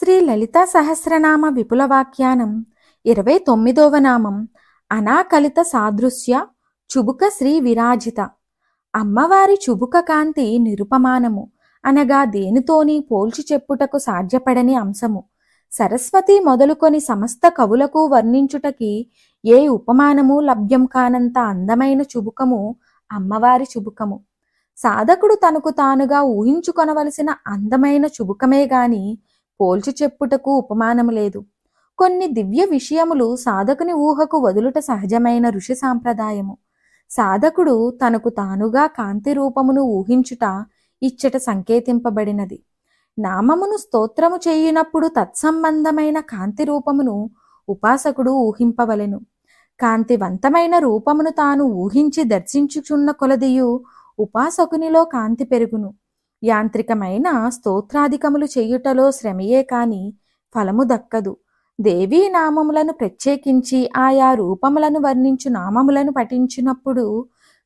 శ్రీ లలితా సహస్రనామ విపుల వ్యాఖ్యానం 29వ నామం అనాకలిత సాదృశ్య చుబుక శ్రీ విరాజిత. అమ్మవారి చుబుక కాంతి నిరుపమానము అనగా దేనితోని పోల్చి చెప్పుటకు సాధ్యపడని అంశము. సరస్వతి మొదలుకొని సమస్త కవులకు వర్ణించుటకి ఏ ఉపమానము లభ్యం కానంత అందమైన చుబుకము అమ్మవారి చుబుకము. సాధకుడు తనకు తానుగా ఊహించుకొనవలసిన అందమైన చుబుకమే గాని పోల్చి చెప్పుటకు ఉపమానము లేదు. కొన్ని దివ్య విషయములు సాధకుని ఊహకు వదులుట సహజమైన ఋషి సాంప్రదాయము. సాధకుడు తనకు తానుగా కాంతి రూపమును ఊహించుట ఇచ్చట సంకేతింపబడినది. నామమును స్తోత్రము చేయునప్పుడు తత్సంబంధమైన కాంతి రూపమును ఉపాసకుడు ఊహింపవలెను. కాంతివంతమైన రూపమును తాను ఊహించి దర్శించుచున్న కొలదియు ఉపాసకునిలో కాంతి పెరుగును. యాంత్రికమైన స్తోత్రాధికములు చేయుటలో శ్రమయే కాని ఫలము దక్కదు. దేవీ నామములను ప్రత్యేకించి ఆయా రూపములను వర్ణించు నామములను పఠించినప్పుడు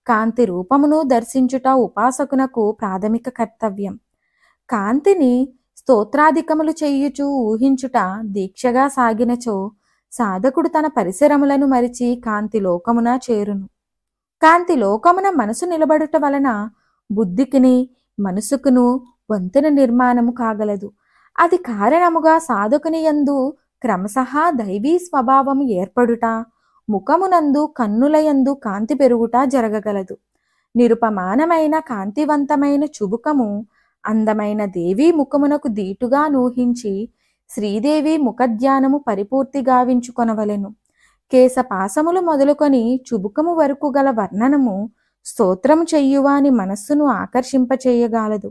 కాంతి రూపమును దర్శించుట ఉపాసకునకు ప్రాథమిక కర్తవ్యం. కాంతిని స్తోత్రాధికములు చేయుచు ఊహించుట దీక్షగా సాగినచో సాధకుడు తన పరిసరములను మరిచి కాంతి లోకమున చేరును. కాంతి లోకమున మనసు నిలబడుట వలన బుద్ధికిని మనసుకును వంతెన నిర్మాణము కాగలదు. అది కారణముగా సాధకుని యందు క్రమశః దైవీ స్వభావము ఏర్పడుట, ముఖమునందు కన్నులయందు కాంతి పెరుగుట జరగగలదు. నిరుపమానమైన కాంతివంతమైన చుబుకము అందమైన దేవీ ముఖమునకు దీటుగా నూహించి శ్రీదేవి ముఖధ్యానము పరిపూర్తి గావించుకొనవలెను. కేశపాసములు మొదలుకొని చుబుకము వరకు గల వర్ణనము స్తోత్రము చెయ్యువాని మనస్సును ఆకర్షింపచేయగాలదు.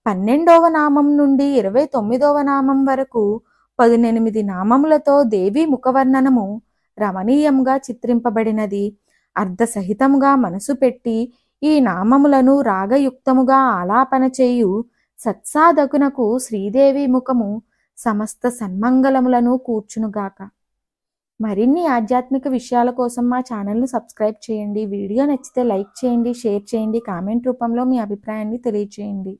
12వ నామం నుండి 29వ నామం వరకు 18 నామములతో దేవి ముఖవర్ణనము రమణీయంగా చిత్రింపబడినది. అర్ధసహితముగా మనసు పెట్టి ఈ నామములను రాగయుక్తముగా ఆలాపన చేయు సత్సాధకునకు శ్రీదేవి ముఖము సమస్త సన్మంగళములను కూర్చునుగాక. మరిన్ని ఆధ్యాత్మిక విషయాల కోసం మా ఛానల్ను సబ్స్క్రైబ్ చేయండి. వీడియో నచ్చితే లైక్ చేయండి, షేర్ చేయండి, కామెంట్ రూపంలో మీ అభిప్రాయాన్ని తెలియచేయండి.